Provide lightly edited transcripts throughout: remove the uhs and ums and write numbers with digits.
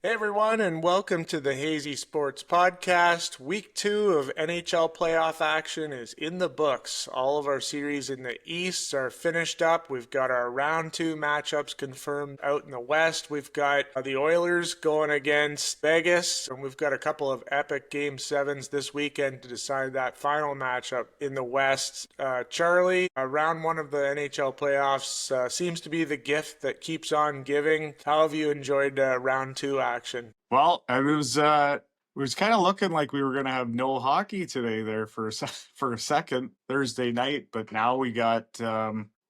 Hey everyone, and welcome to the Hazy Sports Podcast. Week 2 of NHL playoff action is in the books. All of our series in the East are finished up. We've got our round 2 matchups confirmed out in the West. We've got the Oilers going against Vegas, and we've got a couple of epic Game 7s this weekend to decide that final matchup in the West. Charlie, round 1 of the NHL playoffs seems to be the gift that keeps on giving. How have you enjoyed round 2 action? Well, it was kind of looking like we were going to have no hockey today there for for a second Thursday night, but now we got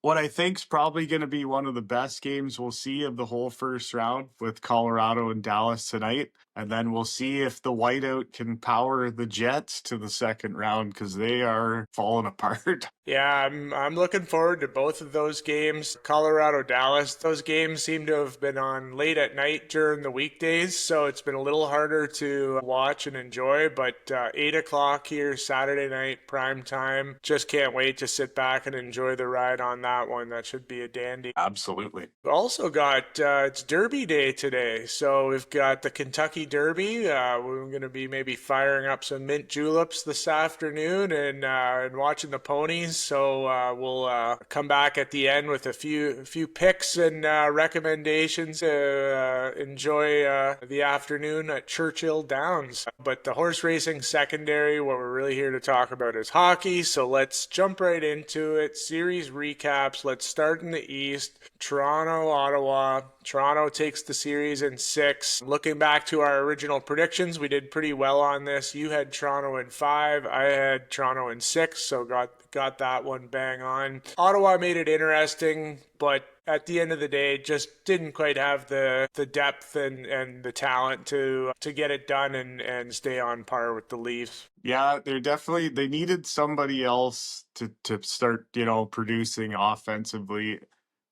what I think's probably going to be one of the best games we'll see of the whole first round with Colorado and Dallas tonight. And then we'll see if the whiteout can power the Jets to the second round because they are falling apart. Yeah, I'm looking forward to both of those games. Colorado, Dallas, those games seem to have been on late at night during the weekdays, so it's been a little harder to watch and enjoy. But 8 o'clock here, Saturday night, prime time. Just can't wait to sit back and enjoy the ride on that one. That should be a dandy. Absolutely. We've also got it's Derby Day today, so we've got the Kentucky Derby. We're going to be maybe firing up some mint juleps this afternoon and watching the ponies. So we'll come back at the end with a few picks and recommendations to enjoy the afternoon at Churchill Downs. But the horse racing secondary, what we're really here to talk about is hockey. So let's jump right into it. Series recaps. Let's start in the East. Toronto, Ottawa. Toronto takes the series in 6. Looking back to our original predictions, we did pretty well on this. You had Toronto in 5. I had Toronto in 6, so got that one bang on. Ottawa made it interesting, but at the end of the day, just didn't quite have the depth and the talent to get it done and stay on par with the Leafs. Yeah, they needed somebody else to start, producing offensively.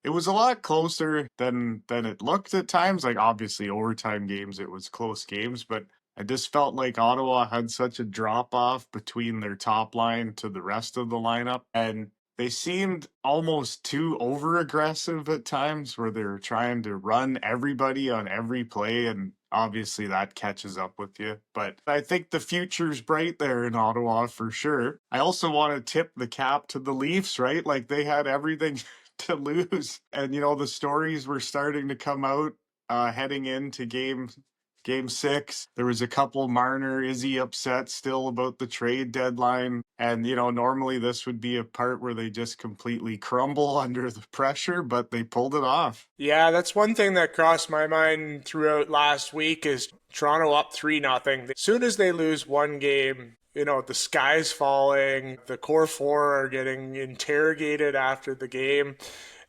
It was a lot closer than it looked at times. Like obviously overtime games, it was close games, but I just felt like Ottawa had such a drop off between their top line to the rest of the lineup. And they seemed almost too over aggressive at times where they were trying to run everybody on every play, and obviously that catches up with you. But I think the future's bright there in Ottawa for sure. I also want to tip the cap to the Leafs, right? Like they had everything to lose. And the stories were starting to come out heading into Game 6. There was a couple Marner, Izzy upset still about the trade deadline. And, normally this would be a part where they just completely crumble under the pressure, but they pulled it off. Yeah, that's one thing that crossed my mind throughout last week is Toronto up 3-0. As soon as they lose one game, the sky's falling, the core four are getting interrogated after the game.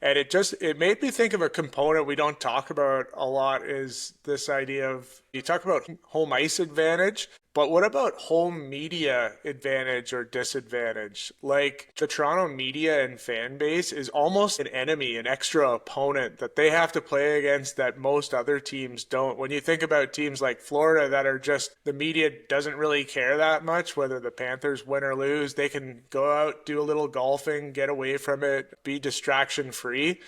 And it made me think of a component we don't talk about a lot is this idea of you talk about home ice advantage, but what about home media advantage or disadvantage? Like the Toronto media and fan base is almost an enemy, an extra opponent that they have to play against that most other teams don't. When you think about teams like Florida that are just the media doesn't really care that much whether the Panthers win or lose, they can go out, do a little golfing, get away from it, be distraction free.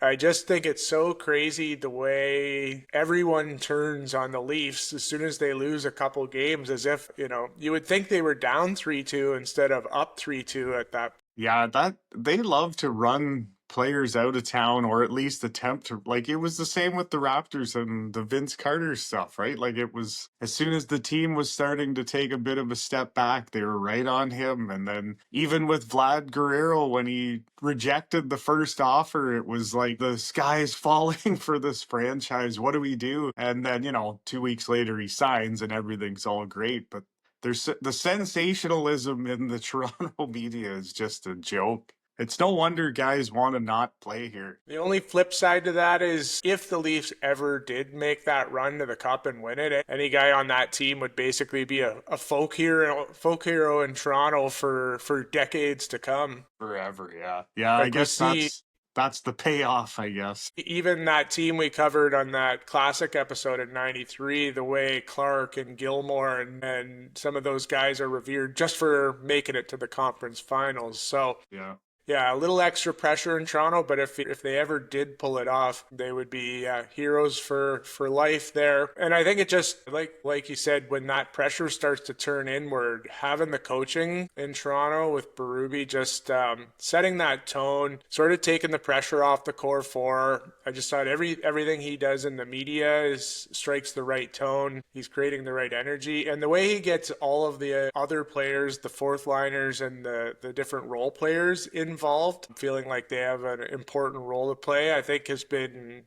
I just think it's so crazy the way everyone turns on the Leafs as soon as they lose a couple games, as if, you would think they were down 3-2 instead of up 3-2 at that. Yeah, that they love to run players out of town or at least attempt to, like it was the same with the Raptors and the Vince Carter stuff, right? Like it was as soon as the team was starting to take a bit of a step back, they were right on him. And then even with Vlad Guerrero, when he rejected the first offer, it was like the sky is falling for this franchise. What do we do? And then, 2 weeks later he signs and everything's all great. But there's the sensationalism in the Toronto media is just a joke. It's no wonder guys want to not play here. The only flip side to that is if the Leafs ever did make that run to the Cup and win it, any guy on that team would basically be a folk hero in Toronto for decades to come. Forever, yeah. Yeah, I Like we guess see that's the payoff, I guess. even that team we covered on that classic episode in 93, the way Clark and Gilmore and some of those guys are revered just for making it to the conference finals. So Yeah. Yeah, a little extra pressure in Toronto, but if they ever did pull it off, they would be heroes for life there. And I think it just like you said, when that pressure starts to turn inward, having the coaching in Toronto with Berube just setting that tone, sort of taking the pressure off the core four. I just thought everything he does in the media is strikes the right tone. He's creating the right energy, and the way he gets all of the other players, the fourth liners, and the different role players involved, feeling like they have an important role to play, I think has been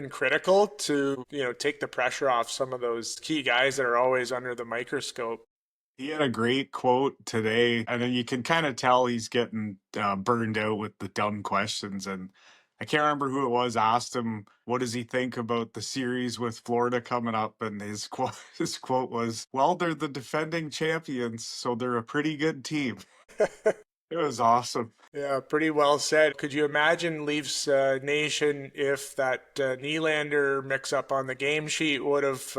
critical to take the pressure off some of those key guys that are always under the microscope. He had a great quote today, and then you can kind of tell he's getting burned out with the dumb questions. And I can't remember who it was asked him, what does he think about the series with Florida coming up? And his quote was, "Well, they're the defending champions, so they're a pretty good team." It was awesome. Yeah, pretty well said. Could you imagine Leafs Nation if that Nylander mix-up on the game sheet would have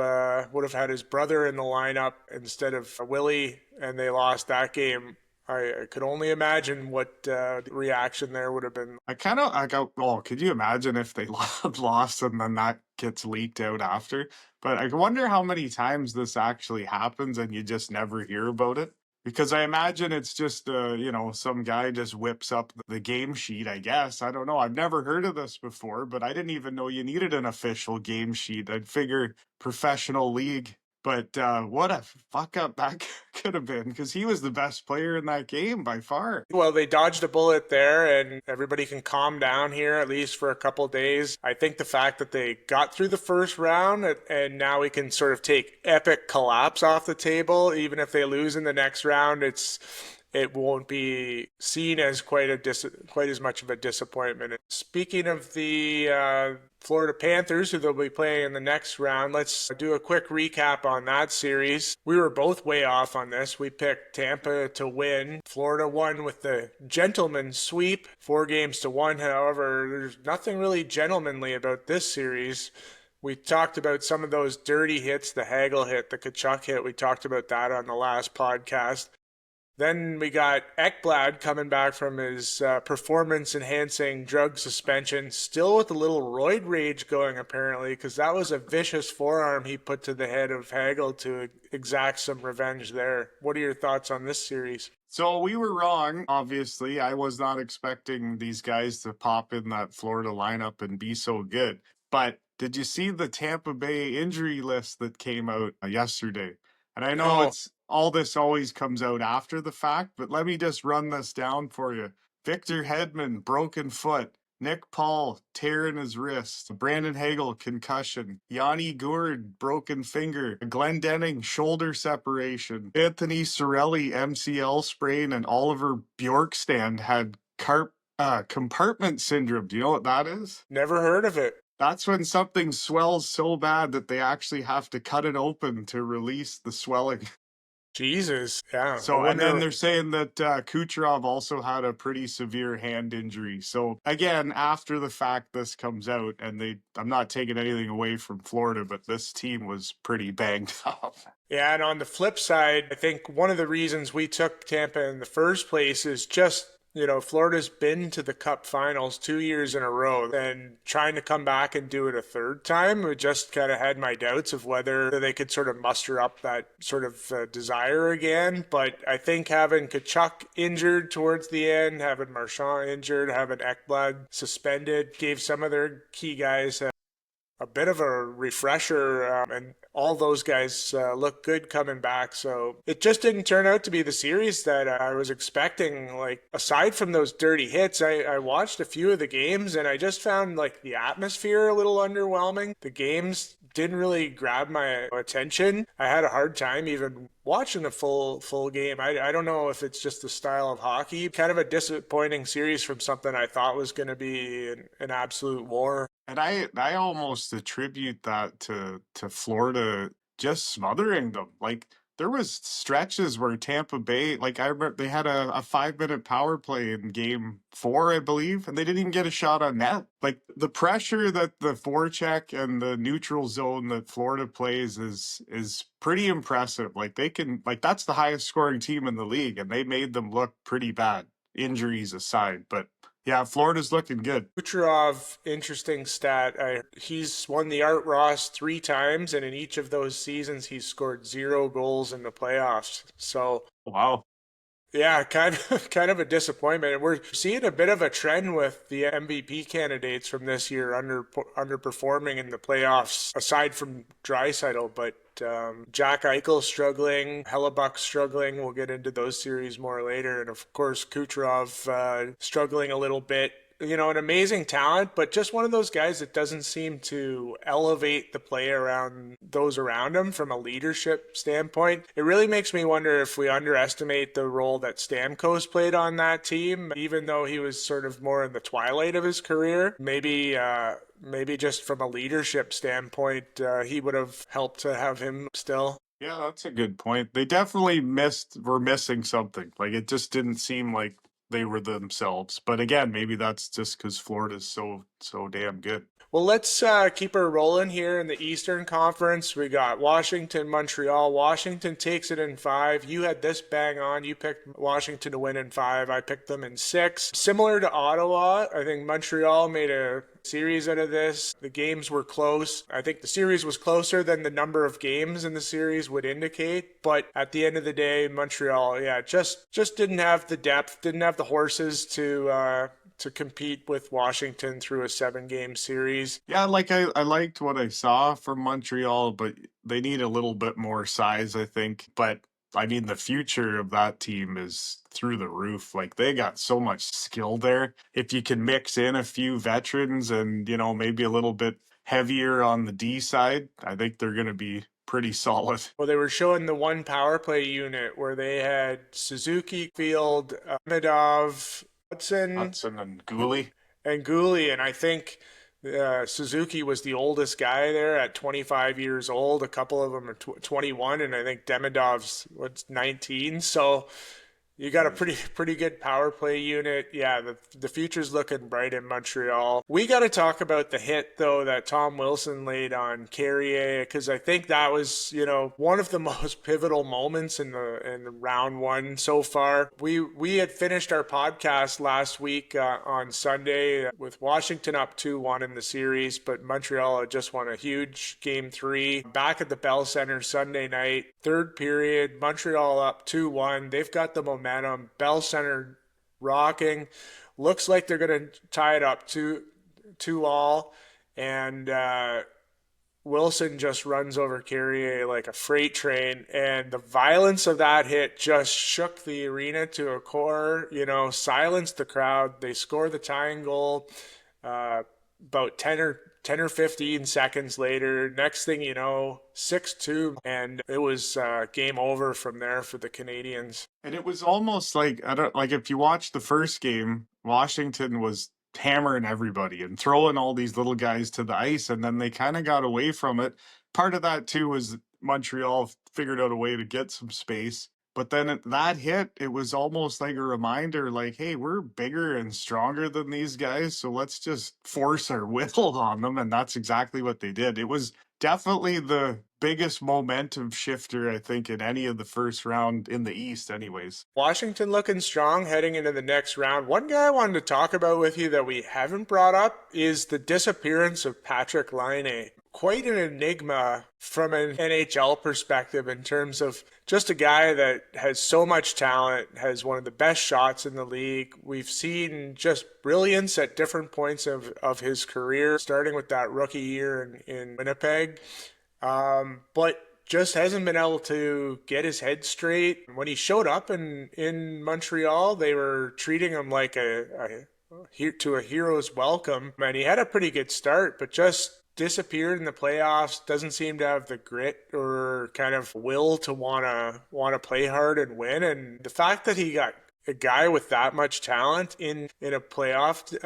had his brother in the lineup instead of Willie, and they lost that game? I could only imagine what the reaction there would have been. I got, oh, could you imagine if they lost and then that gets leaked out after? But I wonder how many times this actually happens and you just never hear about it. Because I imagine it's just, some guy just whips up the game sheet, I guess. I don't know. I've never heard of this before, but I didn't even know you needed an official game sheet. I'd figure professional league. But what a fuck up that could have been, because he was the best player in that game by far. Well, they dodged a bullet there, and everybody can calm down here at least for a couple days. I think the fact that they got through the first round and now we can sort of take epic collapse off the table, even if they lose in the next round, it won't be seen as quite as much of a disappointment. Speaking of the Florida Panthers, who they'll be playing in the next round, let's do a quick recap on that series. We were both way off on this. We picked Tampa to win. Florida won with the gentleman sweep, 4-1. However, there's nothing really gentlemanly about this series. We talked about some of those dirty hits, the Hagel hit, the Kachuk hit. We talked about that on the last podcast. Then we got Ekblad coming back from his performance-enhancing drug suspension, still with a little roid rage going apparently, because that was a vicious forearm he put to the head of Hagel to exact some revenge there. What are your thoughts on this series? So we were wrong, obviously. I was not expecting these guys to pop in that Florida lineup and be so good. But did you see the Tampa Bay injury list that came out yesterday? And I know No. it's all this always comes out after the fact, but let me just run this down for you. Victor Hedman, broken foot. Nick Paul, tear in his wrist. Brandon Hagel, concussion. Yanni Gourde, broken finger. Glendening, shoulder separation. Anthony Cirelli, MCL sprain. And Oliver Bjorkstrand had compartment syndrome. Do you know what that is? Never heard of it. That's when something swells so bad that they actually have to cut it open to release the swelling. Jesus. Yeah. So, and then they're saying that Kucherov also had a pretty severe hand injury. So, again, after the fact, this comes out, and I'm not taking anything away from Florida, but this team was pretty banged up. Yeah, and on the flip side, I think one of the reasons we took Tampa in the first place is just Florida's been to the Cup Finals 2 years in a row, and trying to come back and do it a third time, I just kind of had my doubts of whether they could sort of muster up that sort of desire again. But I think having Kachuk injured towards the end, having Marchand injured, having Ekblad suspended, gave some of their key guys a bit of a refresher, and all those guys look good coming back. So it just didn't turn out to be the series that I was expecting. Like, aside from those dirty hits, I watched a few of the games and I just found like the atmosphere a little underwhelming. The games didn't really grab my attention. I had a hard time even watching a full game. I don't know if it's just the style of hockey. Kind of a disappointing series from something I thought was going to be an absolute war. And I almost attribute that to Florida just smothering them. Like, there was stretches where Tampa Bay, like, I remember they had a 5-minute power play in game 4, I believe, and they didn't even get a shot on net. Like, the pressure that the forecheck and the neutral zone that Florida plays is pretty impressive. Like, they can, like, that's the highest scoring team in the league, and they made them look pretty bad. injuries aside. But yeah, Florida's looking good. Kucherov, interesting stat. He's won the Art Ross 3 times, and in each of those seasons, he's scored 0 goals in the playoffs. So Wow. yeah, kind of a disappointment. And we're seeing a bit of a trend with the MVP candidates from this year underperforming in the playoffs, aside from Draisaitl. But Jack Eichel struggling, Hellebuck struggling. We'll get into those series more later, and of course Kucherov struggling a little bit. You know, an amazing talent, but just one of those guys that doesn't seem to elevate the play around those around him from a leadership standpoint. It really makes me wonder if we underestimate the role that Stamkos played on that team, even though he was sort of more in the twilight of his career. Maybe just from a leadership standpoint, he would have helped to have him still. Yeah, that's a good point. They definitely were missing something. Like it just didn't seem like they were themselves. But again, maybe that's just because Florida's so damn good. Well, let's keep her rolling here in the Eastern Conference. We got Washington, Montreal. Washington takes it in 5. You had this bang on. You picked Washington to win in 5. I picked them in 6. Similar to Ottawa, I think Montreal made a series out of this. The games were close. I think the series was closer than the number of games in the series would indicate. But at the end of the day, Montreal, yeah, just didn't have the depth, didn't have the horses to compete with Washington through a 7-game series. Yeah, like I liked what I saw from Montreal, but they need a little bit more size, I think. But I mean, the future of that team is through the roof. Like they got so much skill there. If you can mix in a few veterans and, you know, maybe a little bit heavier on the D side, I think they're going to be pretty solid. Well, they were showing the one power play unit where they had Suzuki, Field, Medov, Hudson and Gooley. And I think Suzuki was the oldest guy there at 25 years old. A couple of them are 21, and I think Demidov's 19. So you got a pretty good power play unit. Yeah, the future's looking bright in Montreal. We got to talk about the hit though that Tom Wilson laid on Carrier, because I think that was, you know, one of the most pivotal moments in the round 1 so far. We had finished our podcast last week on Sunday with Washington up 2-1 in the series, but Montreal had just won a huge game 3 back at the Bell Center Sunday night. Third period, Montreal up 2-1. They've got the momentum. Bell Center rocking. Looks like they're going to tie it up 2-2 and Wilson just runs over Carrier like a freight train, and the violence of that hit just shook the arena to a core, you know, silenced the crowd. They score the tying goal about 10 or 15 seconds later. Next thing you know, 6-2, and it was game over from there for the Canadians. And it was almost like, I don't like, if you watch the first game, Washington was hammering everybody and throwing all these little guys to the ice, and then they kind of got away from it. Part of that too was Montreal figured out a way to get some space. But then that hit, it was almost like a reminder, like, hey, we're bigger and stronger than these guys, so let's just force our will on them. And that's exactly what they did. It was definitely the biggest momentum shifter, I think, in any of the first round in the East anyways. Washington looking strong heading into the next round. One guy I wanted to talk about with you that we haven't brought up is the disappearance of Patrik Laine. Quite an enigma from an NHL perspective in terms of just a guy that has so much talent, has one of the best shots in the league. We've seen just brilliance at different points of his career, starting with that rookie year in Winnipeg. But just hasn't been able to get his head straight. When he showed up in Montreal, they were treating him like a hero's welcome. And he had a pretty good start, but just disappeared in the playoffs. Doesn't seem to have the grit or kind of will to wanna play hard and win. And the fact that he got a guy with that much talent in a playoff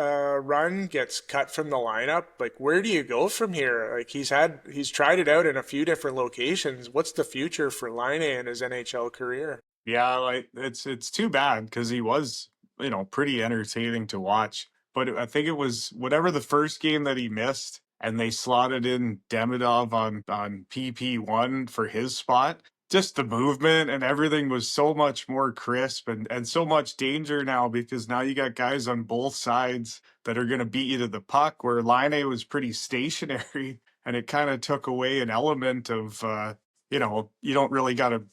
run gets cut from the lineup, like where do you go from here? Like he's tried it out in a few different locations. What's the future for Laine in his NHL career? Yeah, like it's too bad because he was, you know, pretty entertaining to watch. But I think it was whatever the first game that he missed, and they slotted in Demidov on PP1 for his spot. just the movement and everything was so much more crisp and so much danger now because now you got guys on both sides that are going to beat you to the puck where Line was pretty stationary and it kind of took away an element of, you don't really got to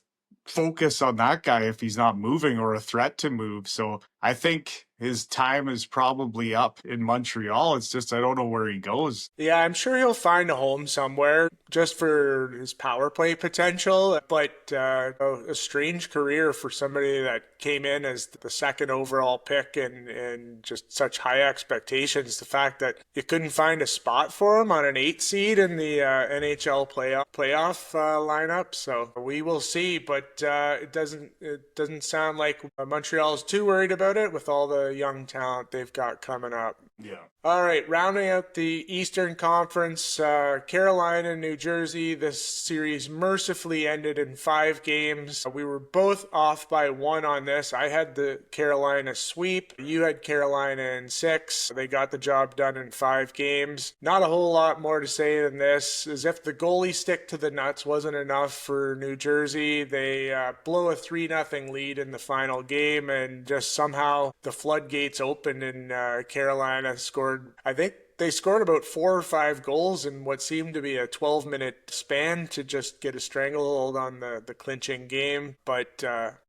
focus on that guy if he's not moving or a threat to move. So I think his time is probably up in Montreal. It's just I don't know where he goes. Yeah, I'm sure he'll find a home somewhere just for his power play potential. But a strange career for somebody that came in as the second overall pick and just such high expectations. The fact that you couldn't find a spot for him on an 8 seed in the NHL playoff lineup. So we will see. But it doesn't sound like Montreal is too worried about it with all the young talent they've got coming up. Yeah. All right, rounding out the Eastern Conference, Carolina and New Jersey. This series mercifully ended in 5 games. We were both off by one on this. I had the Carolina sweep. You had Carolina in 6. They got the job done in 5 games. Not a whole lot more to say than this. As if the goalie stick to the nuts wasn't enough for New Jersey, they blow a 3-0 lead in the final game, and just somehow the floodgates opened and Carolina scored. I think they scored about 4 or 5 goals in what seemed to be a 12-minute span to just get a stranglehold on the clinching game. But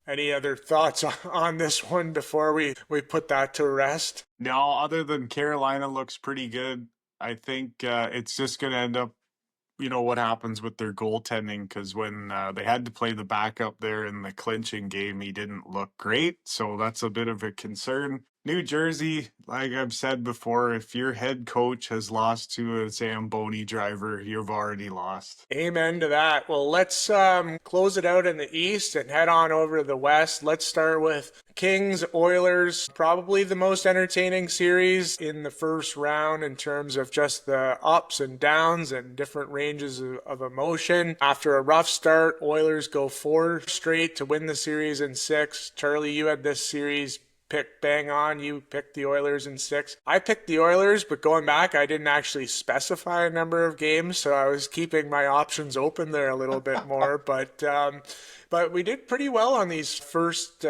any other thoughts on this one before we put that to rest? No, other than Carolina looks pretty good. I think it's just going to end up, what happens with their goaltending because when they had to play the backup there in the clinching game, he didn't look great. So that's a bit of a concern. New Jersey, like I've said before, if your head coach has lost to a Zamboni driver, you've already lost. Amen to that. Well, let's close it out in the East and head on over to the West. Let's start with Kings Oilers, probably the most entertaining series in the first round in terms of just the ups and downs and different ranges of emotion. After a rough start, Oilers go 4 straight to win the series in 6. Charlie, you had this series pick bang on. You picked the Oilers in 6. I picked the Oilers, but going back, I didn't actually specify a number of games, so I was keeping my options open there a little bit more. But we did pretty well on these first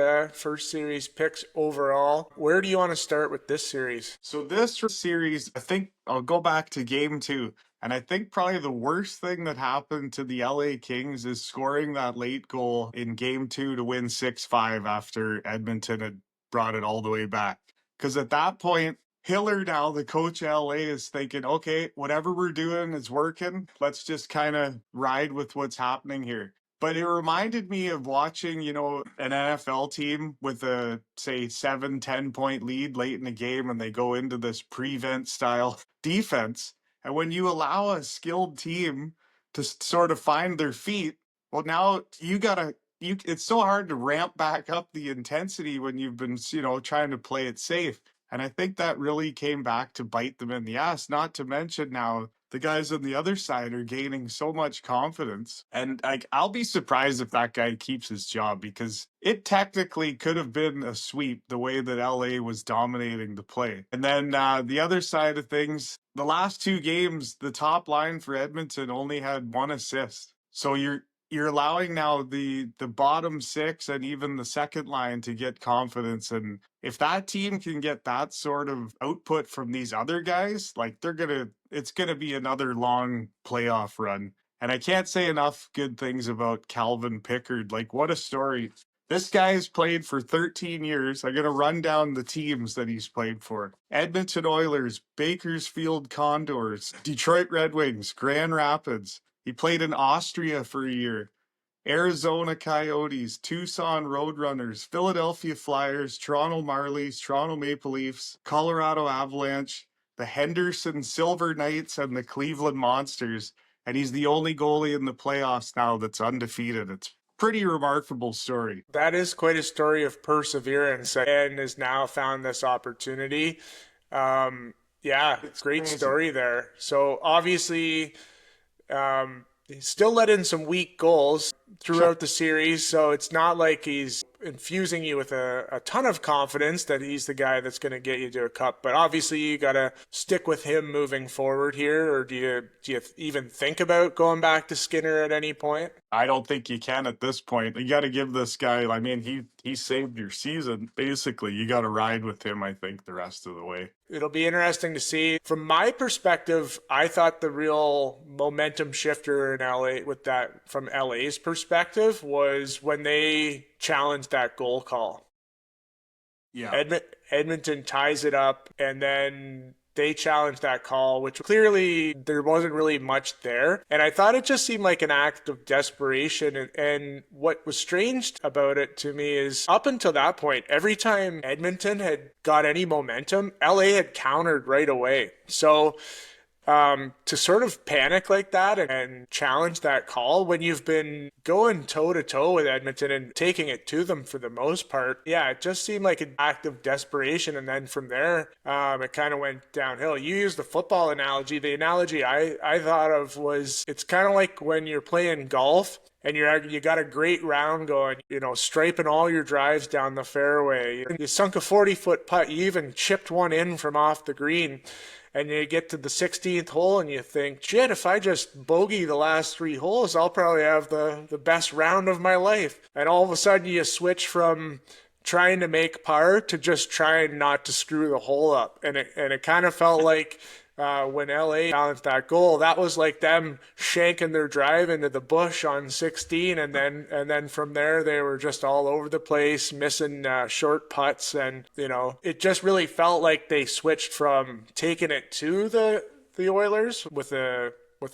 series picks overall. Where do you want to start with this series? So this series, I think I'll go back to game 2. And I think probably the worst thing that happened to the LA Kings is scoring that late goal in game 2 to win 6-5 after Edmonton had brought it all the way back. Because at that point, Hiller now, the coach of LA, is thinking, okay, whatever we're doing is working. Let's just kind of ride with what's happening here. But it reminded me of watching, an NFL team with a, say, 7-10 point lead late in the game and they go into this prevent style defense. And when you allow a skilled team to sort of find their feet, well, now it's so hard to ramp back up the intensity when you've been, trying to play it safe. And I think that really came back to bite them in the ass, not to mention now the guys on the other side are gaining so much confidence. And I'll be surprised if that guy keeps his job because it technically could have been a sweep the way that LA was dominating the play. And then the other side of things, the last 2 games, the top line for Edmonton only had 1 assist. So you're allowing now the bottom 6 and even the second line to get confidence. And if that team can get that sort of output from these other guys, like it's gonna be another long playoff run. And I can't say enough good things about Calvin Pickard. Like, what a story. This guy has played for 13 years. I'm going to run down the teams that he's played for. Edmonton Oilers, Bakersfield Condors, Detroit Red Wings, Grand Rapids. He played in Austria for a year. Arizona Coyotes, Tucson Roadrunners, Philadelphia Flyers, Toronto Marlies, Toronto Maple Leafs, Colorado Avalanche, the Henderson Silver Knights, and the Cleveland Monsters. And he's the only goalie in the playoffs now that's undefeated. It's pretty remarkable story. That is quite a story of perseverance and has now found this opportunity. Yeah, it's great crazy. story there. So obviously, he still let in some weak goals throughout the series, so it's not like he's infusing you with a ton of confidence that he's the guy that's going to get you to a cup. But obviously, you got to stick with him moving forward here, or do you even think about going back to Skinner at any point? I don't think you can at this point. You got to give this guy. I mean, he saved your season basically. You got to ride with him. I think the rest of the way. It'll be interesting to see. From my perspective, I thought the real momentum shifter in LA with that from LA's perspective was when they challenged that goal call. Yeah. Edmonton ties it up, and then they challenged that call, which clearly there wasn't really much there. And I thought it just seemed like an act of desperation. And what was strange about it to me is up until that point, every time Edmonton had got any momentum, LA had countered right away. So to sort of panic like that and challenge that call when you've been going toe to toe with Edmonton and taking it to them for the most part, yeah, it just seemed like an act of desperation. And then from there, it kind of went downhill. You used the football analogy. The analogy I thought of was it's kind of like when you're playing golf and you got a great round going, striping all your drives down the fairway. You sunk a 40-foot putt. You even chipped one in from off the green. And you get to the 16th hole and you think, shit, if I just bogey the last 3 holes, I'll probably have the best round of my life. And all of a sudden you switch from trying to make par to just trying not to screw the hole up. And it kind of felt like when LA balanced that goal, that was like them shanking their drive into the bush on 16, and then from there they were just all over the place, missing short putts, and it just really felt like they switched from taking it to the Oilers with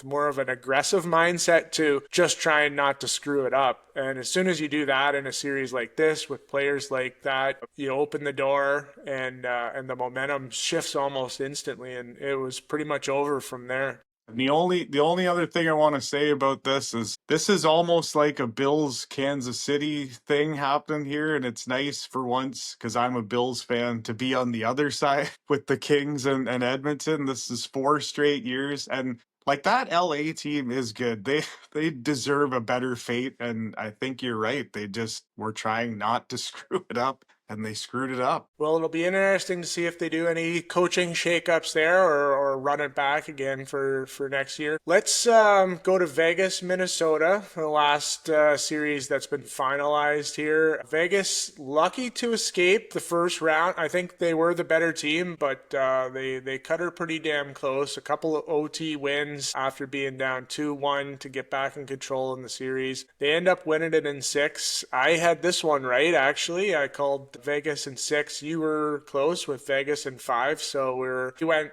more of an aggressive mindset to just trying not to screw it up. And as soon as you do that in a series like this with players like that, you open the door and the momentum shifts almost instantly, and it was pretty much over from there. And the only other thing I want to say about this is almost like a Bills Kansas City thing happened here, and it's nice for once because I'm a Bills fan to be on the other side with the Kings and Edmonton. This is 4 straight years, and like that LA team is good. They deserve a better fate, and I think you're right. They just were trying not to screw it up, and they screwed it up. Well, it'll be interesting to see if they do any coaching shakeups there or run it back again for next year. Let's go to Vegas, Minnesota, the last series that's been finalized here. Vegas lucky to escape the first round. I think they were the better team, but they cut her pretty damn close. A couple of OT wins after being down 2-1 to get back in control in the series. They end up winning it in 6. I had this one right, actually. I called Vegas in 6. You were close with Vegas in 5, so we went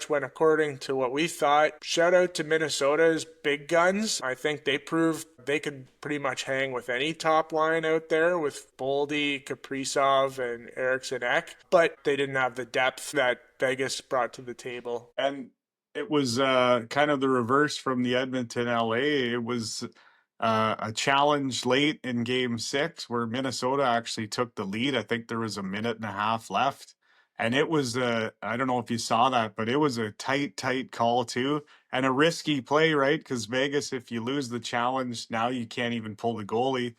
according to what we thought. Shout out to Minnesota's big guns. I think they proved they could pretty much hang with any top line out there with Boldy, Kaprizov, and Eriksson Ek, but they didn't have the depth that Vegas brought to the table. And it was kind of the reverse from the Edmonton LA. It was a challenge late in game 6 where Minnesota actually took the lead. I think there was a minute and a half left. And it was I don't know if you saw that, but it was a tight call too. And a risky play, right? Because Vegas, if you lose the challenge, now you can't even pull the goalie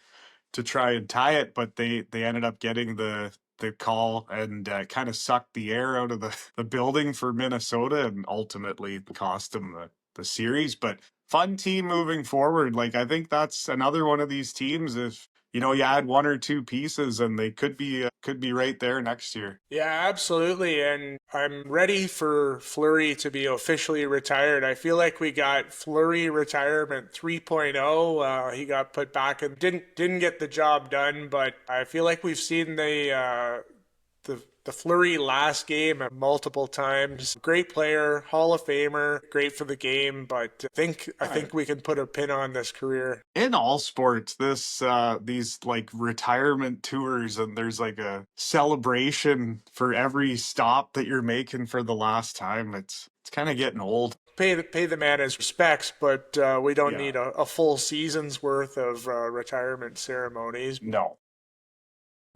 to try and tie it. But they ended up getting the call and kind of sucked the air out of the building for Minnesota and ultimately cost them the series. But fun team moving forward. Like, I think that's another one of these teams. If you add 1 or 2 pieces, and they could be right there next year. Yeah, absolutely. And I'm ready for Fleury to be officially retired. I feel like we got Fleury retirement 3.0. He got put back and didn't get the job done, but I feel like we've seen the Fleury last game multiple times. Great player, Hall of Famer, great for the game, but I think we can put a pin on this career. In all sports, these like retirement tours, and there's like a celebration for every stop that you're making for the last time. It's kind of getting old. Pay the man his respects, but we don't need a full season's worth of retirement ceremonies. No.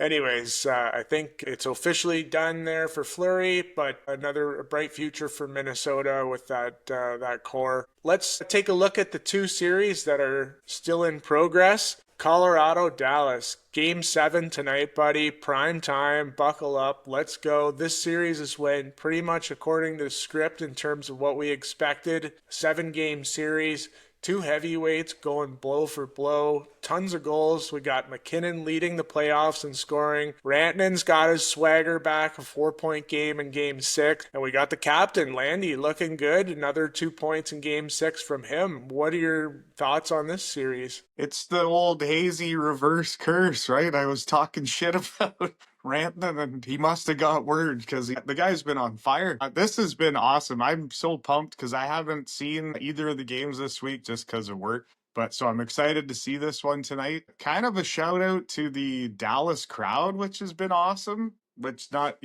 Anyways, I think it's officially done there for Fleury, but another bright future for Minnesota with that core. Let's take a look at the 2 series that are still in progress. Colorado, Dallas. Game 7 tonight, buddy. Prime time. Buckle up. Let's go. This series has went pretty much according to the script in terms of what we expected. 7-game series. Two heavyweights going blow for blow. Tons of goals. We got McKinnon leading the playoffs in scoring. Rantanen's got his swagger back, a 4-point game in game 6. And we got the captain, Landy, looking good. Another 2 points in game 6 from him. What are your thoughts on this series? It's the old hazy reverse curse, right? I was talking shit about Rantanen, and he must have got word because the guy's been on fire. This has been awesome. I'm so pumped because I haven't seen either of the games this week just because of work. But so I'm excited to see this one tonight. Kind of a shout out to the Dallas crowd, which has been awesome, which not,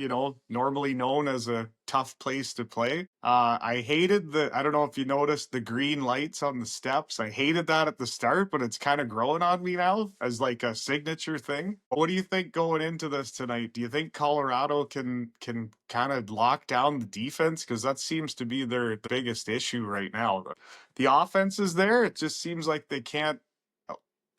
normally known as a tough place to play. I hated I don't know if you noticed the green lights on the steps. I hated that at the start, but it's kind of growing on me now as like a signature thing. What do you think going into this tonight? Do you think Colorado can kind of lock down the defense? Because that seems to be their biggest issue right now. The offense is there. It just seems like they can't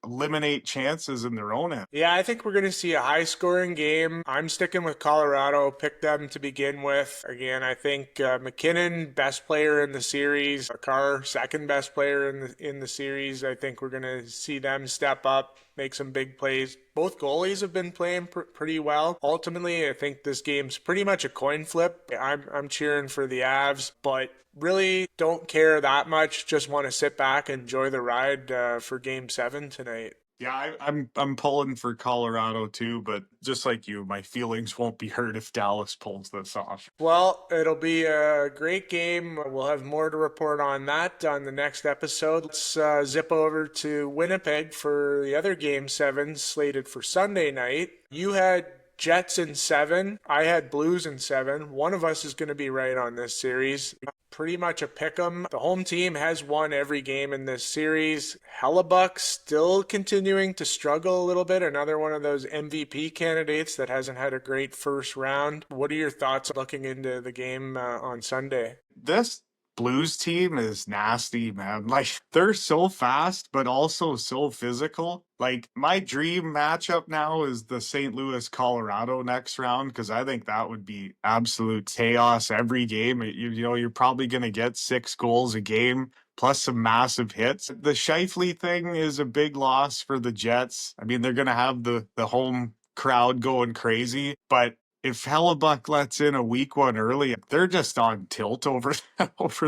eliminate chances in their own end. Yeah, I think we're going to see a high scoring game. I'm sticking with Colorado. Pick them to begin with. Again, I think McKinnon, best player in the series. Carr, second best player in the series. I think we're going to see them step up, make some big plays. Both goalies have been playing pretty well. Ultimately, I think this game's pretty much a coin flip. I'm cheering for the Avs, but really don't care that much. Just want to sit back and enjoy the ride for Game 7 tonight. Yeah, I'm pulling for Colorado too, but just like you, my feelings won't be hurt if Dallas pulls this off. Well, it'll be a great game. We'll have more to report on that on the next episode. Let's zip over to Winnipeg for the other Game 7 slated for Sunday night. You had Jets in 7. I had Blues in 7. One of us is going to be right on this series. Pretty much a pick 'em. The home team has won every game in this series. Hellebuck still continuing to struggle a little bit. Another one of those MVP candidates that hasn't had a great first round. What are your thoughts looking into the game on Sunday? This Blues team is nasty, man. Like, they're so fast, but also so physical. Like, my dream matchup now is the St. Louis, Colorado next round, because I think that would be absolute chaos every game. You're probably going to get 6 goals a game, plus some massive hits. The Scheifele thing is a big loss for the Jets. I mean, they're going to have the home crowd going crazy, but if Hellebuck lets in a weak one early, they're just on tilt over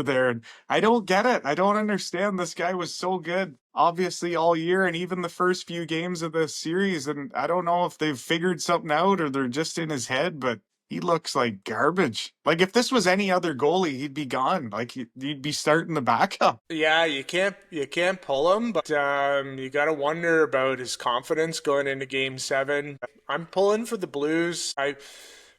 there. And I don't get it. I don't understand. This guy was so good, obviously, all year and even the first few games of this series. And I don't know if they've figured something out or they're just in his head, but he looks like garbage. Like, if this was any other goalie, he'd be gone. Like, he'd be starting the backup. Yeah, you can't pull him, but you got to wonder about his confidence going into Game 7. I'm pulling for the Blues. I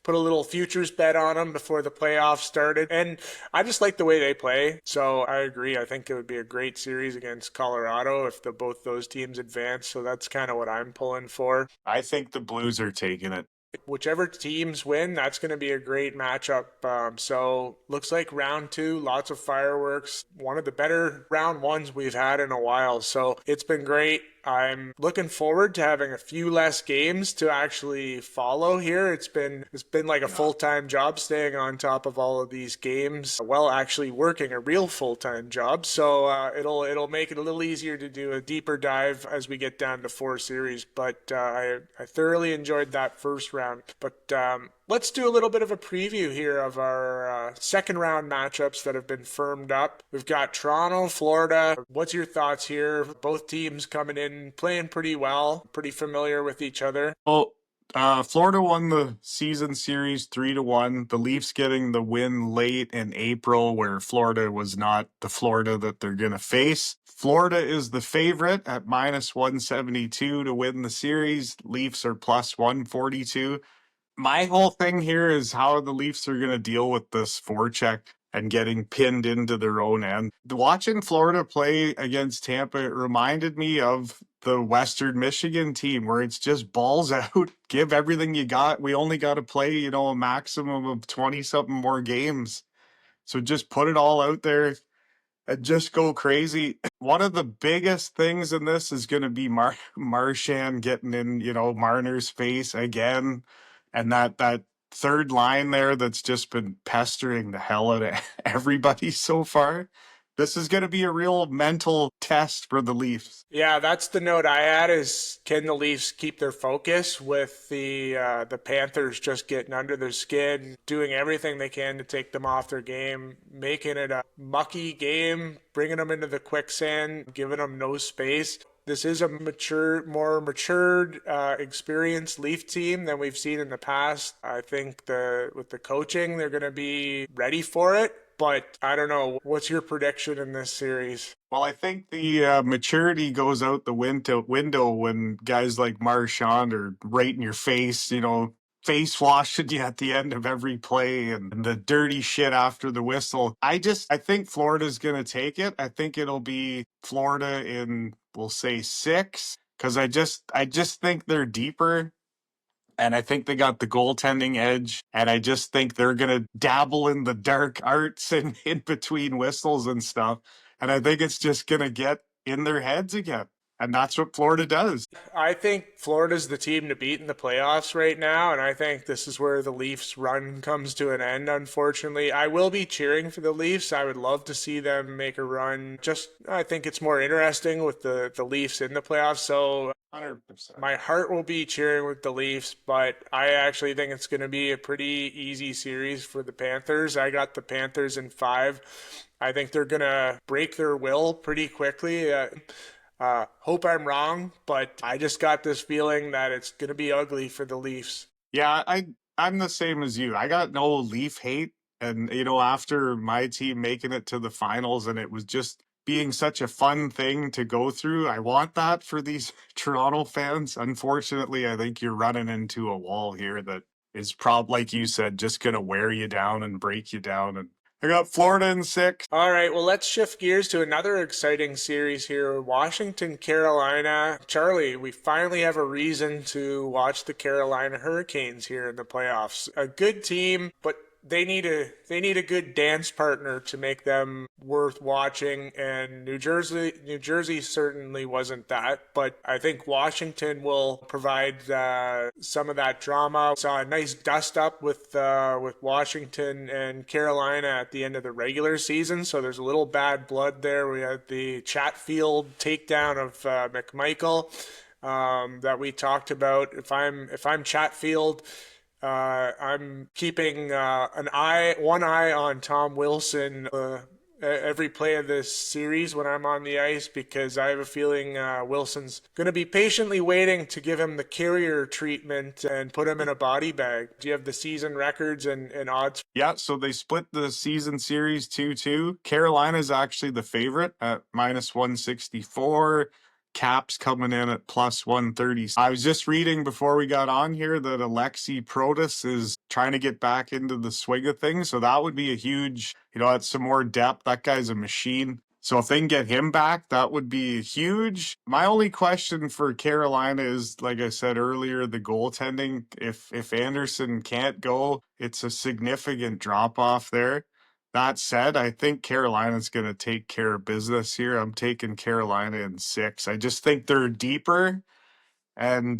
put a little futures bet on them before the playoffs started, and I just like the way they play. So I agree. I think it would be a great series against Colorado if both those teams advance. So that's kind of what I'm pulling for. I think the Blues are taking it. Whichever teams win, that's going to be a great matchup. So looks like round 2, lots of fireworks. One of the better round 1s we've had in a while. So it's been great. I'm looking forward to having a few less games to actually follow here. It's been like a full-time job staying on top of all of these games while actually working a real full-time job. So it'll make it a little easier to do a deeper dive as we get down to 4 series. But I thoroughly enjoyed that first round. But let's do a little bit of a preview here of our second round matchups that have been firmed up. We've got Toronto, Florida. What's your thoughts here? Both teams coming in, playing pretty well, pretty familiar with each other. Well, Florida won the season series 3-1. The Leafs getting the win late in April, where Florida was not the Florida that they're going to face. Florida is the favorite at minus 172 to win the series. Leafs are plus 142. My whole thing here is how the Leafs are going to deal with this forecheck and getting pinned into their own end. Watching Florida play against Tampa, it reminded me of the Western Michigan team where it's just balls out, give everything you got. We only got to play, a maximum of 20-something more games. So just put it all out there. and just go crazy. One of the biggest things in this is going to be Marchand getting in, Marner's face again, and that third line there that's just been pestering the hell out of everybody so far. This is going to be a real mental test for the Leafs. Yeah, that's the note I had is can the Leafs keep their focus with the Panthers just getting under their skin, doing everything they can to take them off their game, making it a mucky game, bringing them into the quicksand, giving them no space. This is a more matured, experienced Leaf team than we've seen in the past. I think with the coaching, they're going to be ready for it. But I don't know. What's your prediction in this series? Well, I think the maturity goes out the window when guys like Marchand are right in your face, face washing you at the end of every play and the dirty shit after the whistle. I think Florida's going to take it. I think it'll be Florida in, we'll say 6, because I just think they're deeper. And I think they got the goaltending edge. And I just think they're going to dabble in the dark arts and in between whistles and stuff. And I think it's just going to get in their heads again. And that's what Florida does. I think Florida's the team to beat in the playoffs right now, and I think this is where the Leafs' run comes to an end, unfortunately. I will be cheering for the Leafs. I would love to see them make a run. I think it's more interesting with the Leafs in the playoffs, so 100%. my heart will be cheering with the Leafs, but I actually think it's going to be a pretty easy series for the Panthers. I got the Panthers in 5. I think they're going to break their will pretty quickly. Hope I'm wrong, but I just got this feeling that it's going to be ugly for the Leafs. Yeah, I'm the same as you. I got no Leaf hate. And, after my team making it to the finals and it was just being such a fun thing to go through, I want that for these Toronto fans. Unfortunately, I think you're running into a wall here that is like you said, just going to wear you down and break you down. And I got Florida in 6. All right, well, let's shift gears to another exciting series here. Washington, Carolina. Charlie, we finally have a reason to watch the Carolina Hurricanes here in the playoffs. A good team, but they need a good dance partner to make them worth watching, and New Jersey certainly wasn't that, but I think Washington will provide some of that drama. Saw a nice dust up with Washington and Carolina at the end of the regular season, so there's a little bad blood there. We had the Chatfield takedown of McMichael that we talked about. If I'm Chatfield, I'm keeping one eye on Tom Wilson every play of this series when I'm on the ice, because I have a feeling Wilson's going to be patiently waiting to give him the carrier treatment and put him in a body bag. Do you have the season records and odds? Yeah, so they split the season series 2-2. Carolina's actually the favorite at -164. Caps coming in at +130. I was just reading before we got on here that Alexi Protas is trying to get back into the swing of things. So that would be a huge, that's some more depth. That guy's a machine. So if they can get him back, that would be huge. My only question for Carolina is, like I said earlier, the goaltending. If Anderson can't go, it's a significant drop off there. That said, I think Carolina's going to take care of business here. I'm taking Carolina in 6. I just think they're deeper, and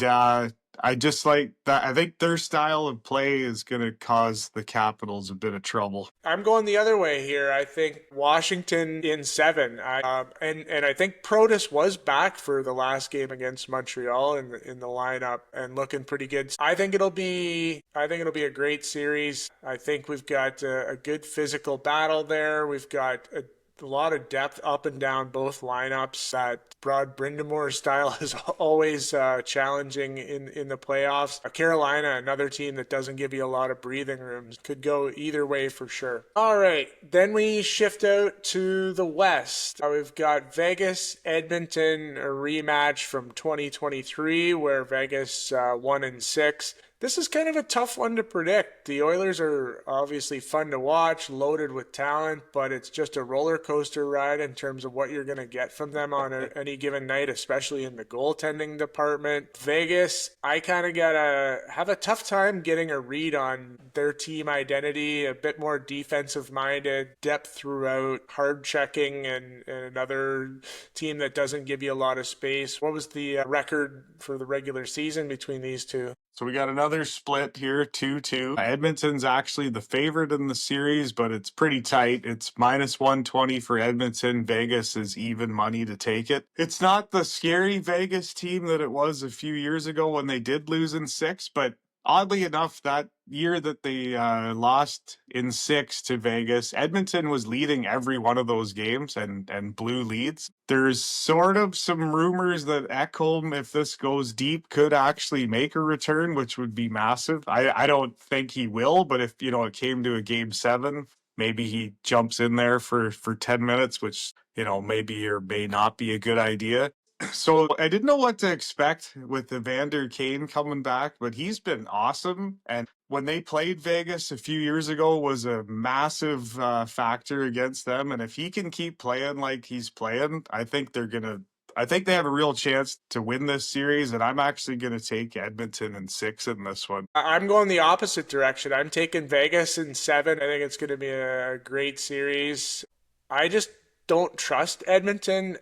I just like that. I think their style of play is going to cause the Capitals a bit of trouble. I'm going the other way here. I think Washington in 7. And I think Protas was back for the last game against Montreal in the lineup and looking pretty good. I think it'll be a great series. I think we've got a good physical battle there. We've got a lot of depth up and down both lineups. That Broad Brindamore style is always challenging in the playoffs. Carolina, another team that doesn't give you a lot of breathing room, could go either way for sure. All right, then we shift out to the West. We've got Vegas, Edmonton, a rematch from 2023 where Vegas won in 6. This is kind of a tough one to predict. The Oilers are obviously fun to watch, loaded with talent, but it's just a roller coaster ride in terms of what you're going to get from them on any given night, especially in the goaltending department. Vegas, I kind of gotta have a tough time getting a read on their team identity, a bit more defensive minded, depth throughout, hard checking, and another team that doesn't give you a lot of space. What was the record for the regular season between these two? So we got another split here, 2-2. Edmonton's actually the favorite in the series, but it's pretty tight. It's minus 120 for Edmonton. Vegas is even money to take it. It's not the scary Vegas team that it was a few years ago when they did lose in 6, but oddly enough, that year that they lost in 6 to Vegas, Edmonton was leading every one of those games and blew leads. There's sort of some rumors that Ekholm, if this goes deep, could actually make a return, which would be massive. I don't think he will, but if it came to a game 7, maybe he jumps in there for 10 minutes, which maybe or may not be a good idea. So I didn't know what to expect with Evander Kane coming back, but he's been awesome. And when they played Vegas a few years ago was a massive factor against them. And if he can keep playing like he's playing, I think they have a real chance to win this series. And I'm actually going to take Edmonton in 6 in this one. I'm going the opposite direction. I'm taking Vegas in 7. I think it's going to be a great series. I just don't trust Edmonton,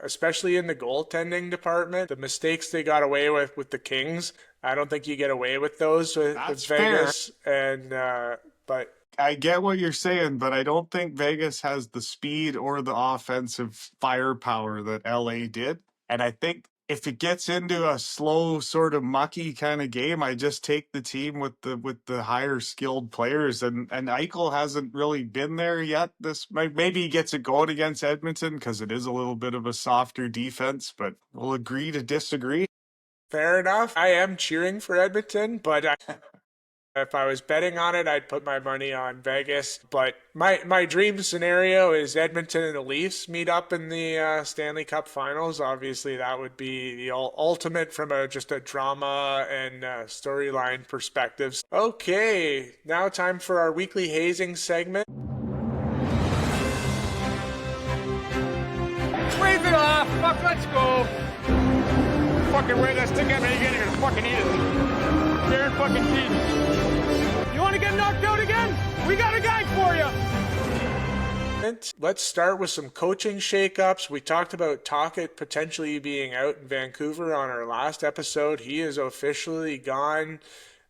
especially in the goaltending department. The mistakes they got away with the Kings, I don't think you get away with those with Vegas. Fair. And but I get what you're saying, but I don't think Vegas has the speed or the offensive firepower that LA did. And I think if it gets into a slow, sort of mucky kind of game, I just take the team with the higher skilled players. And Eichel hasn't really been there yet. Maybe he gets it going against Edmonton because it is a little bit of a softer defense, but we'll agree to disagree. Fair enough. I am cheering for Edmonton, but if I was betting on it, I'd put my money on Vegas. But my dream scenario is Edmonton and the Leafs meet up in the Stanley Cup Finals. Obviously, that would be the ultimate from just a drama and storyline perspectives. Okay, now time for our weekly hazing segment. Wave it off! Fuck, let's go! Fucking wave that stick at me again, you're gonna fucking eat it. Darren fucking Keaton. You wanna get knocked out again? We got a guy for you! Let's start with some coaching shakeups. We talked about Tocchet potentially being out in Vancouver on our last episode. He is officially gone.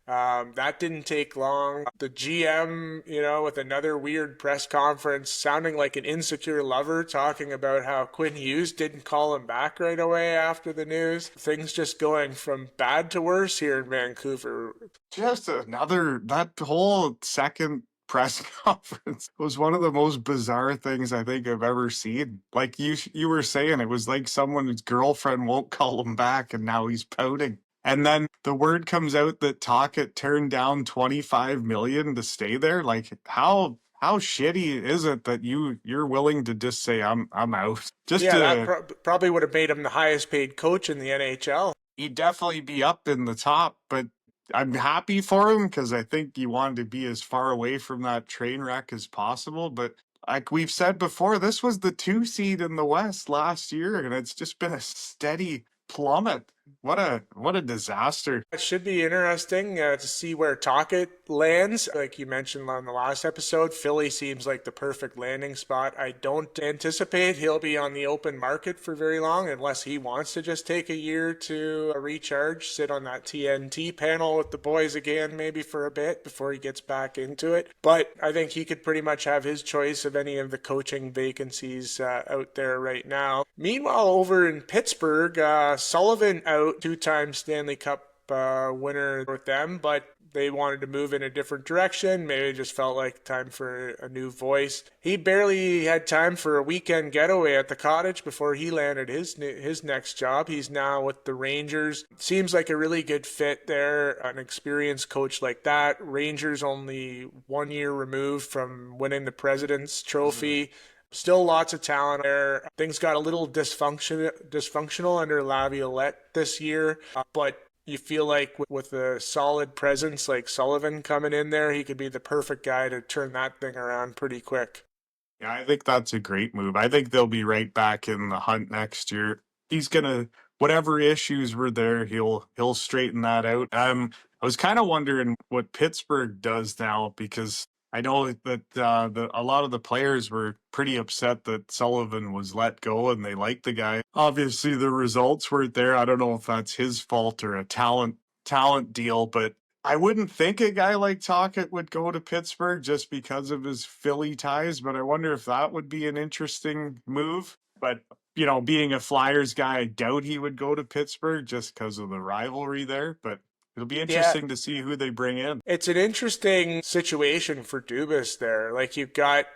That didn't take long. The GM, with another weird press conference, sounding like an insecure lover, talking about how Quinn Hughes didn't call him back right away after the news. Things just going from bad to worse here in Vancouver. That whole second press conference was one of the most bizarre things I think I've ever seen. Like you were saying, it was like someone's girlfriend won't call him back and now he's pouting. And then the word comes out that Tocchet turned down $25 million to stay there. Like how shitty is it that you're willing to just say I'm out? That probably would have made him the highest paid coach in the NHL. He'd definitely be up in the top, but I'm happy for him because I think he wanted to be as far away from that train wreck as possible. But like we've said before, this was the 2 seed in the West last year, and it's just been a steady plummet. What a disaster. It should be interesting to see where Tocchet lands. Like you mentioned on the last episode, Philly seems like the perfect landing spot. I don't anticipate he'll be on the open market for very long unless he wants to just take a year to recharge, sit on that TNT panel with the boys again maybe for a bit before he gets back into it. But I think he could pretty much have his choice of any of the coaching vacancies out there right now. Meanwhile, over in Pittsburgh, Sullivan out, 2-time Stanley Cup winner with them, but they wanted to move in a different direction. Maybe it just felt like time for a new voice. He barely had time for a weekend getaway at the cottage before he landed his next job. He's now with the Rangers. Seems like a really good fit there, an experienced coach like that. Rangers only 1 year removed from winning the President's Trophy. Mm-hmm. Still lots of talent there. Things got a little dysfunctional under Laviolette this year. But, you feel like with a solid presence like Sullivan coming in there, he could be the perfect guy to turn that thing around pretty quick. Yeah, I think that's a great move. I think they'll be right back in the hunt next year. He's gonna whatever issues were there, he'll straighten that out. I was kind of wondering what Pittsburgh does now because I know that a lot of the players were pretty upset that Sullivan was let go and they liked the guy. Obviously, the results weren't there. I don't know if that's his fault or a talent deal, but I wouldn't think a guy like Tocchet would go to Pittsburgh just because of his Philly ties, but I wonder if that would be an interesting move. But, being a Flyers guy, I doubt he would go to Pittsburgh just because of the rivalry there. But it'll be Yeah, interesting to see who they bring in. it's an interesting situation for Dubas there. Like you've got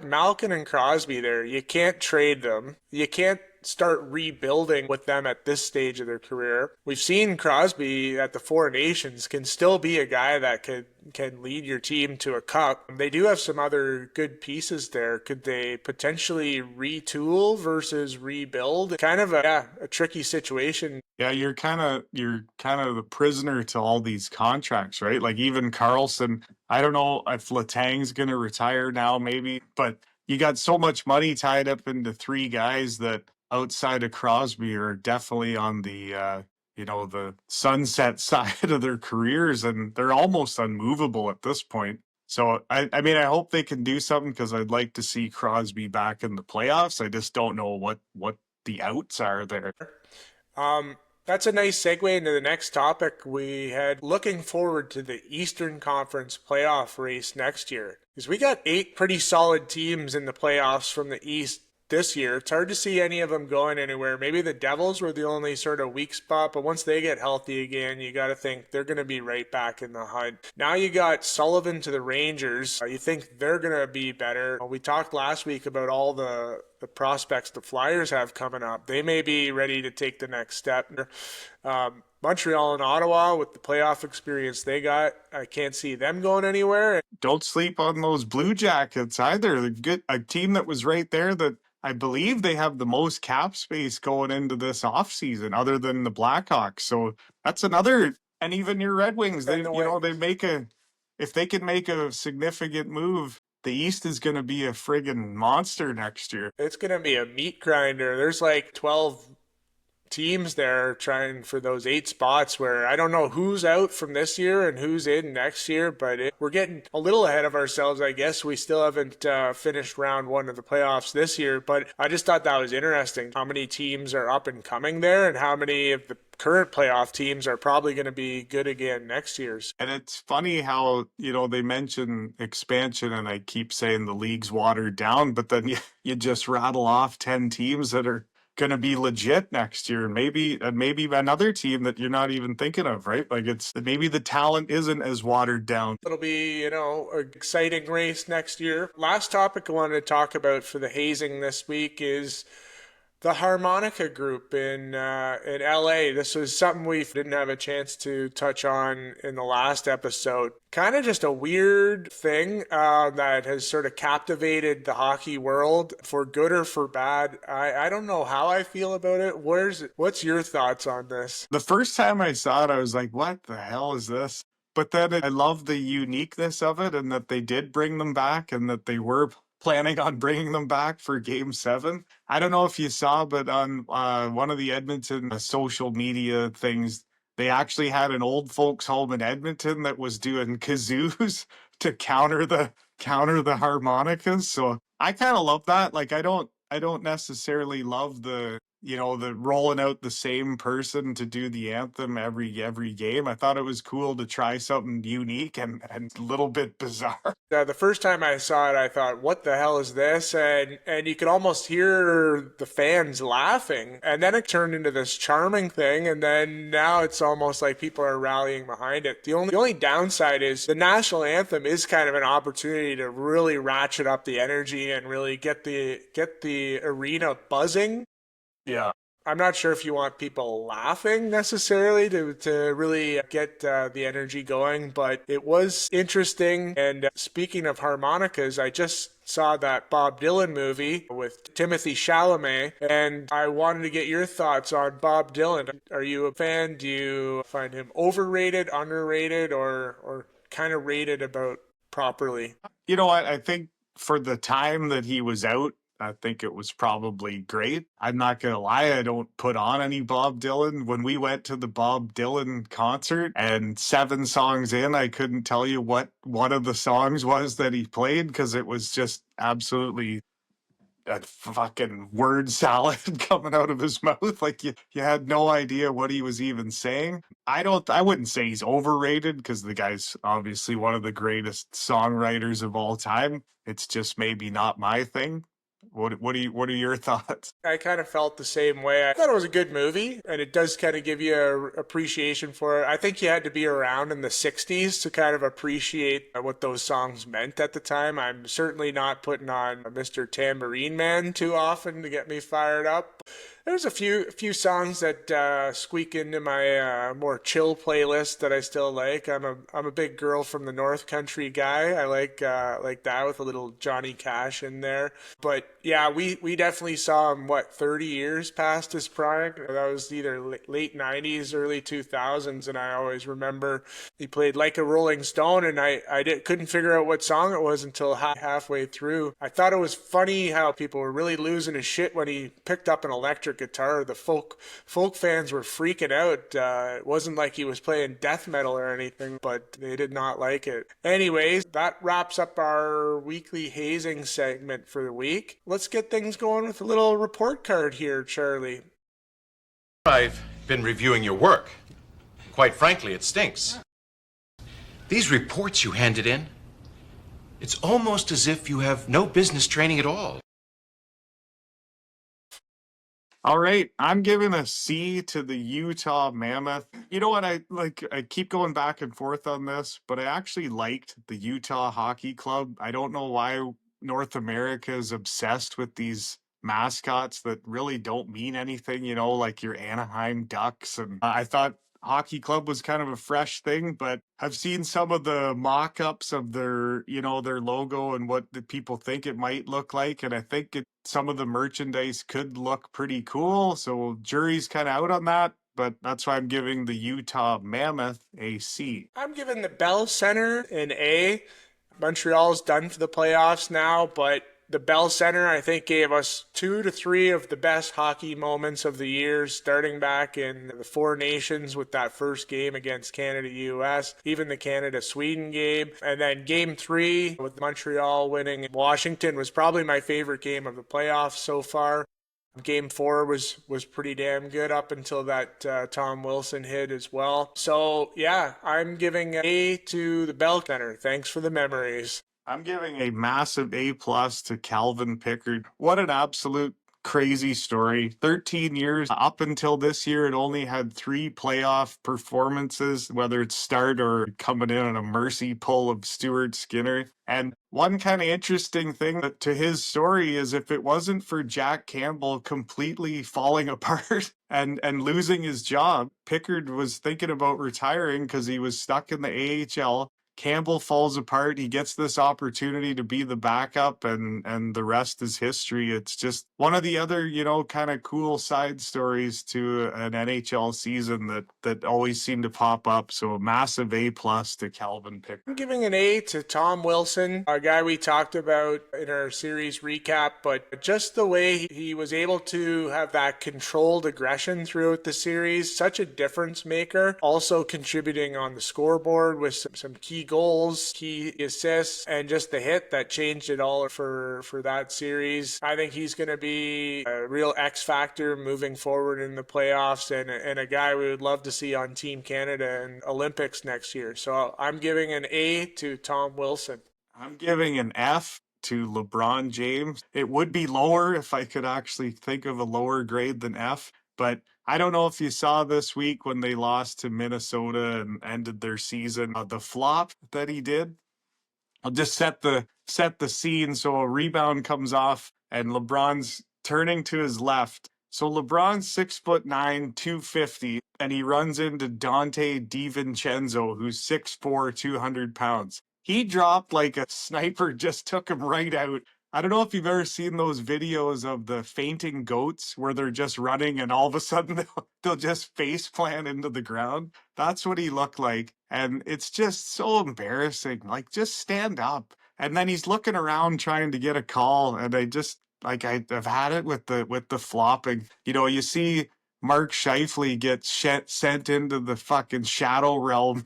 Malkin and Crosby there. You can't trade them. You can't start rebuilding with them at this stage of their career. We've seen Crosby at the Four Nations can still be a guy that can lead your team to a cup. They do have some other good pieces there. Could they potentially retool versus rebuild? Kind of a tricky situation. Yeah, you're kind of the prisoner to all these contracts, right? Like even Carlson, I don't know if Letang's going to retire now, maybe, but you got so much money tied up into three guys that outside of Crosby are definitely on the sunset side of their careers, and they're almost unmovable at this point. So I mean, I hope they can do something because I'd like to see Crosby back in the playoffs. I just don't know what the outs are there. Um, that's a nice segue into the next topic we had. Looking forward to the Eastern Conference playoff race next year. Because we got 8 pretty solid teams in the playoffs from the East this year. It's hard to see any of them going anywhere. Maybe the Devils were the only sort of weak spot, but once they get healthy again, you got to think they're going to be right back in the hunt. Now you got Sullivan to the Rangers. You think they're going to be better. We talked last week about all the prospects the Flyers have coming up. They may be ready to take the next step. Montreal and Ottawa, with the playoff experience they got, I can't see them going anywhere. Don't sleep on those Blue Jackets either. A team that was right there that I believe they have the most cap space going into this offseason other than the Blackhawks. So that's another, and even your Red Wings, if they can make a significant move, the East is going to be a friggin' monster next year. It's going to be a meat grinder. There's like 12 teams there trying for those 8 spots where I don't know who's out from this year and who's in next year, but we're getting a little ahead of ourselves, I guess. We still haven't finished round 1 of the playoffs this year, but I just thought that was interesting. How many teams are up and coming there and how many of the current playoff teams are probably going to be good again next year's. And it's funny how, they mention expansion and I keep saying the league's watered down, but then you just rattle off 10 teams that are going to be legit next year, and maybe another team that you're not even thinking of, right? Like maybe the talent isn't as watered down. It'll be, an exciting race next year. Last topic I wanted to talk about for the hazing this week is the Harmonica Group in LA. This was something we didn't have a chance to touch on in the last episode. Kind of just a weird thing that has sort of captivated the hockey world for good or for bad. I don't know how I feel about it. What's your thoughts on this? The first time I saw it, I was like, what the hell is this? But then I love the uniqueness of it and that they did bring them back and that they were planning on bringing them back for Game 7. I don't know if you saw, but on one of the Edmonton social media things, they actually had an old folks home in Edmonton that was doing kazoos to counter the harmonicas. So I kind of love that. Like I don't necessarily love the rolling out the same person to do the anthem every game. I thought it was cool to try something unique and a little bit bizarre. The first time I saw it, I thought, what the hell is this? And you could almost hear the fans laughing. And then it turned into this charming thing. And then now it's almost like people are rallying behind it. The only downside is the national anthem is kind of an opportunity to really ratchet up the energy and really get the arena buzzing. Yeah. I'm not sure if you want people laughing necessarily to really get the energy going, but it was interesting. And speaking of harmonicas, I just saw that Bob Dylan movie with Timothy Chalamet, and I wanted to get your thoughts on Bob Dylan. Are you a fan? Do you find him overrated, underrated, or kind of rated about properly? You know what? I think for the time that he was out, I think it was probably great. I'm not going to lie, I don't put on any Bob Dylan. When we went to the Bob Dylan concert and 7 songs in, I couldn't tell you what one of the songs was that he played because it was just absolutely a fucking word salad coming out of his mouth. Like you had no idea what he was even saying. I wouldn't say he's overrated because the guy's obviously one of the greatest songwriters of all time. It's just maybe not my thing. What are your thoughts? I kind of felt the same way. I thought it was a good movie, and it does kind of give you a appreciation for it. I think you had to be around in the 60s to kind of appreciate what those songs meant at the time. I'm certainly not putting on Mr. Tambourine Man too often to get me fired up. There's a few songs that squeak into my more chill playlist that I still like. I'm a big Girl from the North Country guy. I like that with a little Johnny Cash in there. But yeah, we definitely saw him 30 years past his prime. That was either late 90s, early 2000s, and I always remember he played Like a Rolling Stone, and couldn't figure out what song it was until halfway through. I thought it was funny how people were really losing his shit when he picked up an electric guitar. The folk fans were freaking out. It wasn't like he was playing death metal or anything, but they did not like it. Anyways, that wraps up our weekly hazing segment for the week. Let's get things going with a little report card here, Charlie. I've been reviewing your work. Quite frankly, it stinks. These reports you handed in, it's almost as if you have no business training at all. All right, I'm giving a C to the Utah Mammoth. You know what? I keep going back and forth on this, but I actually liked the Utah Hockey Club. I don't know why North America is obsessed with these mascots that really don't mean anything, like your Anaheim Ducks. And I thought hockey club was kind of a fresh thing, but I've seen some of the mock-ups of their logo and what the people think it might look like, and I think some of the merchandise could look pretty cool. So jury's kind of out on that, but that's why I'm giving the Utah Mammoth a C. I'm giving the Bell Center an A. Montreal's done for the playoffs now, but the Bell Center, I think, gave us 2 to 3 of the best hockey moments of the year, starting back in the Four Nations with that first game against Canada-US, even the Canada-Sweden game. And then Game 3 with Montreal winning Washington was probably my favorite game of the playoffs so far. Game 4 was pretty damn good up until that Tom Wilson hit as well. So, yeah, I'm giving an A to the Bell Center. Thanks for the memories. I'm giving a massive A+ to Calvin Pickard. What an absolute crazy story. 13 years. Up until this year, it only had 3 playoff performances, whether it's start or coming in on a mercy pull of Stuart Skinner. And one kind of interesting thing to his story is if it wasn't for Jack Campbell completely falling apart and losing his job, Pickard was thinking about retiring because he was stuck in the AHL. Campbell falls apart. He gets this opportunity to be the backup, and the rest is history. It's just one of the other, kind of cool side stories to an NHL season that always seem to pop up. So a massive A+ to Calvin Pickard. I'm giving an A to Tom Wilson, a guy we talked about in our series recap, but just the way he was able to have that controlled aggression throughout the series, such a difference maker, also contributing on the scoreboard with some key goals, key assists, and just the hit that changed it all for that series. I think he's going to be a real X factor moving forward in the playoffs, and a guy we would love to see on Team Canada and Olympics next year. So I'm giving an A to Tom Wilson. I'm giving an F to LeBron James. It would be lower if I could actually think of a lower grade than F, but I don't know if you saw this week when they lost to Minnesota and ended their season, the flop that he did. I'll just set the scene. So a rebound comes off and LeBron's turning to his left So LeBron's 6'9", 250, and he runs into Dante DiVincenzo, who's 6'4", 200 pounds. He dropped like a sniper, just took him right out. I don't know if you've ever seen those videos of the fainting goats where they're just running and all of a sudden they'll just face plant into the ground. That's what he looked like. And it's just so embarrassing. Like, just stand up. And then he's looking around trying to get a call. And I've had it with the flopping. You know, you see Mark Scheifele get sent into the fucking shadow realm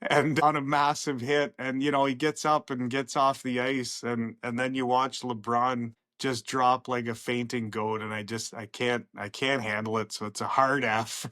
and on a massive hit, and you know he gets up and gets off the ice, and then you watch LeBron just drop like a fainting goat, and I can't handle it. So it's a hard F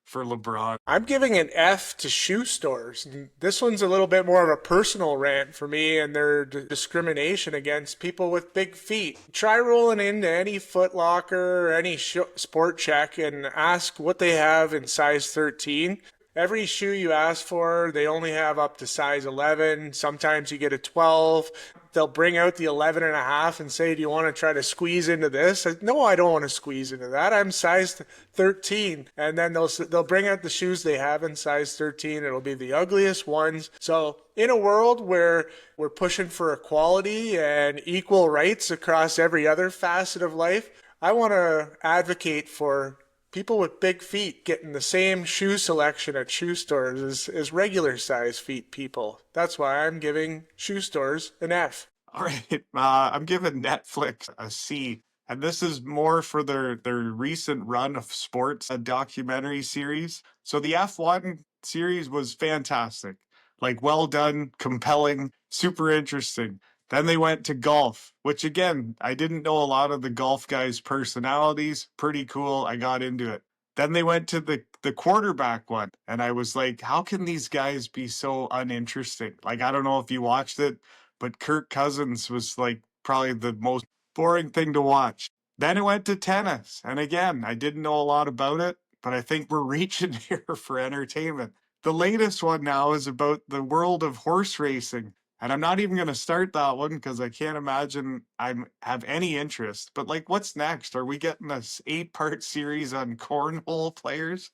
for LeBron. I'm giving an F to shoe stores. This one's a little bit more of a personal rant for me and their discrimination against people with big feet. Try rolling into any Foot Locker or any Sport Check and ask what they have in size 13. Every shoe you ask for, they only have up to size 11. Sometimes you get a 12. They'll bring out the 11 and a half and say, do you want to try to squeeze into this? No, I don't want to squeeze into that. I'm size 13. And then they'll bring out the shoes they have in size 13. It'll be the ugliest ones. So in a world where we're pushing for equality and equal rights across every other facet of life, I want to advocate for people with big feet getting the same shoe selection at shoe stores as regular size feet people. That's why I'm giving shoe stores an F. All right, I'm giving Netflix a C. And this is more for their recent run of sports documentary series. So the F1 series was fantastic. Like, well done, compelling, super interesting. Then they went to golf, which again, I didn't know a lot of the golf guys' personalities. Pretty cool. I got into it. Then they went to the quarterback one, and I was like, how can these guys be so uninteresting? Like, I don't know if you watched it, but Kirk Cousins was like probably the most boring thing to watch. Then it went to tennis. And again, I didn't know a lot about it, but I think we're reaching here for entertainment. The latest one now is about the world of horse racing. And I'm not even going to start that one because I can't imagine I have any interest. But like, what's next? Are we getting this 8-part series on cornhole players?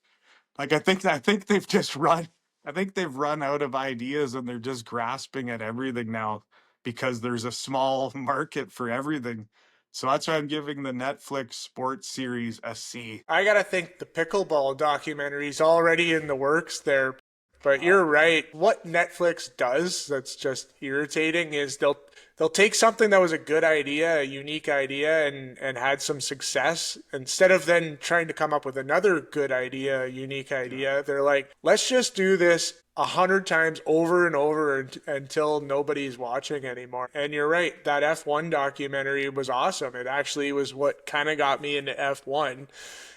Like, I think they've just run. I think they've run out of ideas and they're just grasping at everything now because there's a small market for everything. So that's why I'm giving the Netflix sports series a C. I gotta think the pickleball documentary's already in the works there. But you're right. What Netflix does that's just irritating is they'll take something that was a good idea, a unique idea, and had some success. Instead of then trying to come up with another good idea, a unique idea, they're like, let's just do this 100 times over and over until nobody's watching anymore. And you're right, that F1 documentary was awesome. It actually was what kind of got me into F1.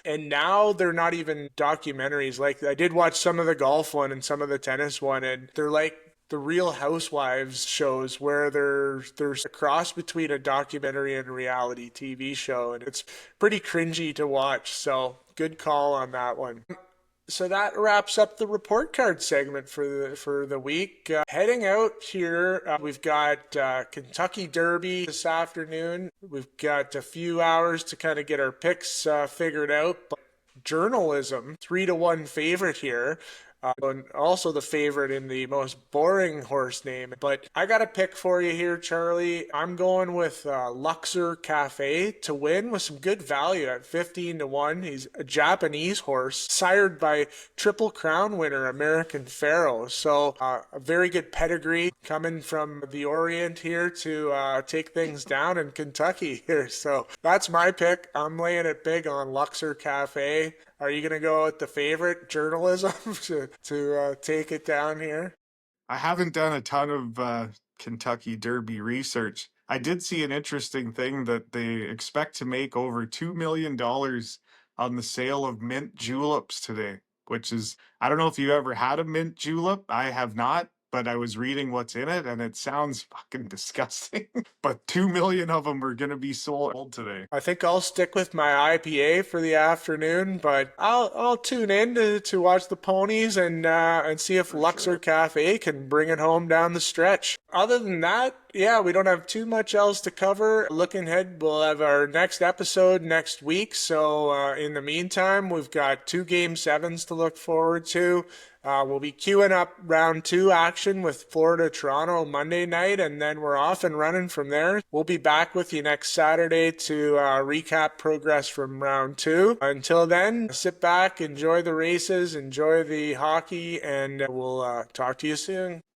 And now they're not even documentaries. Like, I did watch some of the golf one and some of the tennis one, and they're like the Real Housewives shows where there's a cross between a documentary and a reality TV show, and it's pretty cringy to watch. So good call on that one. So that wraps up the report card segment for the week. Heading out here, we've got Kentucky Derby this afternoon. We've got a few hours to kind of get our picks figured out. But journalism, 3-1 favorite here. And also the favorite in the most boring horse name. But I got a pick for you here, Charlie. I'm going with Luxor Cafe to win with some good value at 15-1. He's a Japanese horse, sired by Triple Crown winner American Pharoah. So a very good pedigree coming from the Orient here to take things down in Kentucky here. So that's my pick. I'm laying it big on Luxor Cafe. Are you going to go with the favorite, journalism, to take it down here? I haven't done a ton of Kentucky Derby research. I did see an interesting thing that they expect to make over $2 million on the sale of mint juleps today, which is, I don't know if you ever had a mint julep. I have not, but I was reading what's in it and it sounds fucking disgusting. But 2 million of them are going to be sold today. I think I'll stick with my IPA for the afternoon, but I'll tune in to watch the ponies and see if Luxor Cafe can bring it home down the stretch. Other than that, yeah, we don't have too much else to cover. Looking ahead, we'll have our next episode next week. So in the meantime, we've got 2 Game 7s to look forward to. We'll be queuing up round 2 action with Florida-Toronto Monday night, and then we're off and running from there. We'll be back with you next Saturday to recap progress from round 2. Until then, sit back, enjoy the races, enjoy the hockey, and we'll talk to you soon.